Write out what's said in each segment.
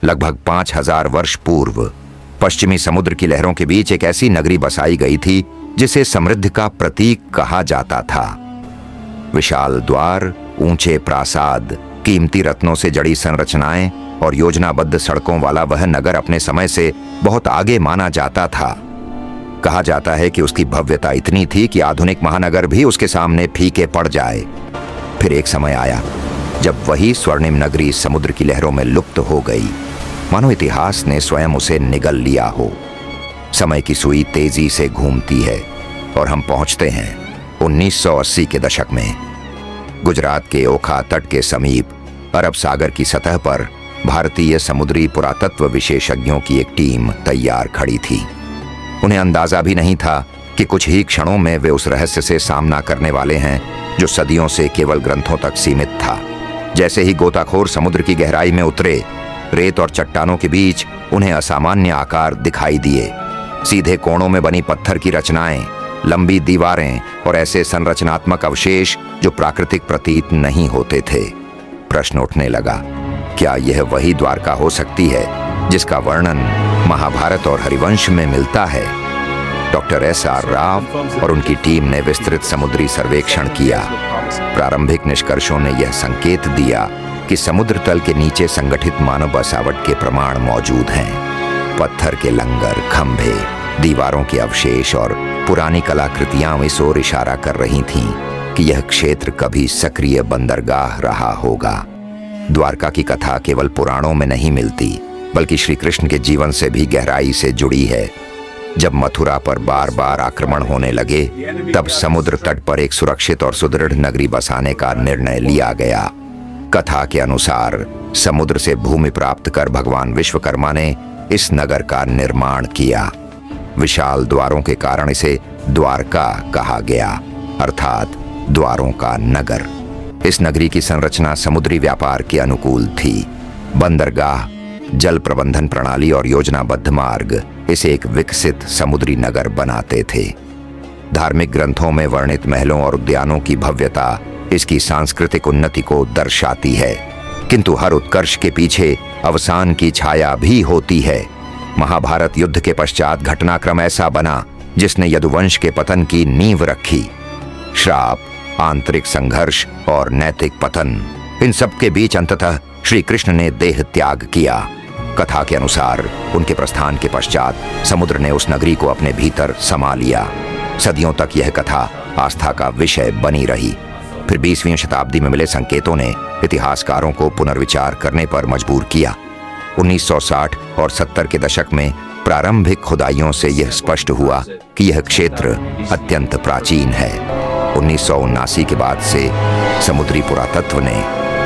लगभग 5000 वर्ष पूर्व पश्चिमी समुद्र की लहरों के बीच एक ऐसी नगरी बसाई गई थी जिसे समृद्धि का प्रतीक कहा जाता था। विशाल द्वार, ऊंचे प्रासाद, कीमती रत्नों से जड़ी संरचनाएं और योजनाबद्ध सड़कों वाला वह नगर अपने समय से बहुत आगे माना जाता था। कहा जाता है कि उसकी भव्यता इतनी थी कि आधुनिक महानगर भी उसके सामने फीके पड़ जाए। फिर एक समय आया जब वही स्वर्णिम नगरी समुद्र की लहरों में लुप्त हो गई, मानो इतिहास ने स्वयं उसे निगल लिया हो। समय की सुई तेजी से घूमती है और हम पहुंचते हैं 1980 के दशक में। गुजरात के ओखा तट के समीप अरब सागर की सतह पर भारतीय समुद्री पुरातत्व विशेषज्ञों की एक टीम तैयार खड़ी थी। उन्हें अंदाजा भी नहीं था कि कुछ ही क्षणों में वे उस रहस्य से सामना करने वाले हैं जो सदियों से केवल ग्रंथों तक सीमित था। जैसे ही गोताखोर समुद्र की गहराई में उतरे, रेत और चट्टानों के बीच उन्हें असामान्य आकार दिखाई दिए। सीधे कोणों में बनी पत्थर की रचनाएं, लंबी दीवारें और ऐसे संरचनात्मक अवशेष जो प्राकृतिक प्रतीत नहीं होते थे। प्रश्न उठने लगा, क्या यह वही द्वारका हो सकती है जिसका वर्णन महाभारत और हरिवंश में मिलता है? Doctor S.R. राव और उनकी टीम ने विस्तृत समुद्री सर्वेक्षण किया। प्रारंभिक निष्कर्षों ने यह संकेत दिया कि समुद्र तल के नीचे संगठित मानव बसावट के प्रमाण मौजूद हैं। पत्थर के लंगर, खंभे, दीवारों के अवशेष और पुरानी कलाकृतियां इस ओर इशारा कर रही थीं कि यह क्षेत्र कभी सक्रिय बंदरगाह रहा होगा। द्वारका की कथा केवल पुराणों में नहीं मिलती, बल्कि श्री कृष्ण के जीवन से भी गहराई से जुड़ी है। जब मथुरा पर बार बार आक्रमण होने लगे, तब समुद्र तट पर एक सुरक्षित और सुदृढ़ नगरी बसाने का निर्णय लिया गया। कथा के अनुसार समुद्र से भूमि प्राप्त कर भगवान विश्वकर्मा ने इस नगर का निर्माण किया। विशाल द्वारों के कारण इसे द्वारका कहा गया, अर्थात द्वारों का नगर। इस नगरी की संरचना समुद्री व्यापार के अनुकूल थी। बंदरगाह, जल प्रबंधन प्रणाली और योजनाबद्ध मार्ग इसे एक विकसित समुद्री नगर बनाते थे। धार्मिक ग्रंथों में वर्णित महलों और उद्यानों की भव्यता इसकी सांस्कृतिक उन्नति को दर्शाती है, किंतु हर उत्कर्ष के पीछे अवसान की छाया भी होती है। महाभारत युद्ध के पश्चात घटनाक्रम ऐसा बना जिसने यदुवंश के पतन की नींव रखी। श्राप, आंतरिक संघर्ष और नैतिक पतन, इन सब के बीच अंततः श्री कृष्ण ने देह त्याग किया। कथा के अनुसार उनके प्रस्थान के पश्चात समुद्र ने उस नगरी को अपने भीतर समा लिया। सदियों तक यह कथा आस्था का विषय बनी रही। फिर 20वीं शताब्दी में मिले संकेतों ने इतिहासकारों को पुनर्विचार करने पर मजबूर किया। 1960 और 70 के दशक में प्रारंभिक खुदाइयों से यह स्पष्ट हुआ कि यह क्षेत्र अत्यंत प्राचीन है। 1979 के बाद से समुद्री पुरातत्व ने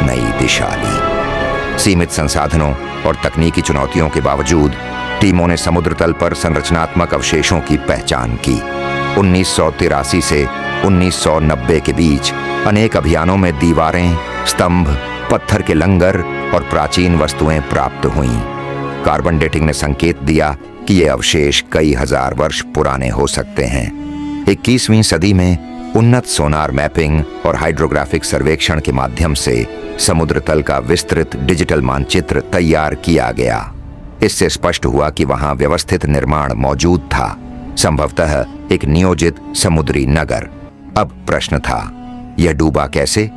नई दिशा ली। सीमित संसाधनों और तकनीकी चुनौतियों के बावजूद टीमों ने समुद्र तल पर संरचनात्मक अवशेषों की पहचान की। 1983 से 1990 के बीच अनेक अभियानों में दीवारें, स्तंभ, पत्थर के लंगर और प्राचीन वस्तुएं प्राप्त हुईं। कार्बन डेटिंग ने संकेत दिया कि ये अवशेष कई हजार वर्ष पुराने हो सकते हैं। 21वीं सदी में उन्नत सोनार मैपिंग और हाइड्रोग्राफिक सर्वेक्षण के माध्यम से समुद्र तल का विस्तृत डिजिटल मानचित्र तैयार किया गया। इससे स्पष्ट हुआ कि वहां व्यवस्थित निर्माण मौजूद था, संभवतः एक नियोजित समुद्री नगर। अब प्रश्न था, यह डूबा कैसे?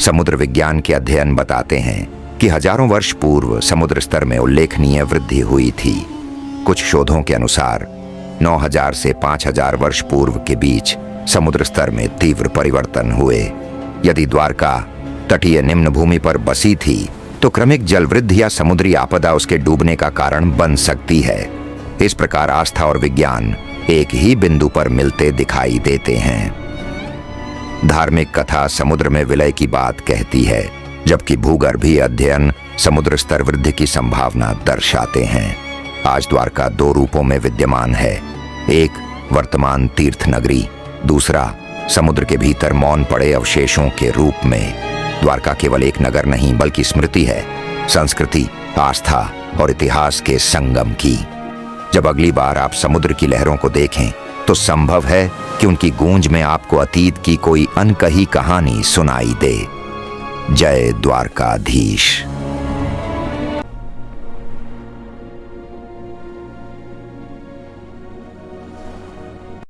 समुद्र विज्ञान के अध्ययन बताते हैं कि हजारों वर्ष पूर्व समुद्र स्तर में उल्लेखनीय वृद्धि हुई थी। कुछ शोधों के अनुसार 9000 से 5000 वर्ष पूर्व के बीच समुद्र स्तर में तीव्र परिवर्तन हुए। यदि द्वारका तटीय निम्न भूमि पर बसी थी, तो क्रमिक जल वृद्धि या समुद्री आपदा उसके डूबने का कारण बन सकती है। इस प्रकार आस्था और विज्ञान एक ही बिंदु पर मिलते दिखाई देते हैं। धार्मिक कथा समुद्र में विलय की बात कहती है, जबकि भूगर्भीय अध्ययन समुद्र स्तर वृद्धि की संभावना दर्शाते हैं। आज द्वारका 2 रूपों में विद्यमान है। एक वर्तमान तीर्थ नगरी, दूसरा समुद्र के भीतर मौन पड़े अवशेषों के रूप में। द्वारका केवल एक नगर नहीं, बल्कि स्मृति है, संस्कृति, आस्था और इतिहास के संगम की। जब अगली बार आप समुद्र की लहरों को देखें, तो संभव है कि उनकी गूंज में आपको अतीत की कोई अनकही कहानी सुनाई दे। जय द्वारकाधीश।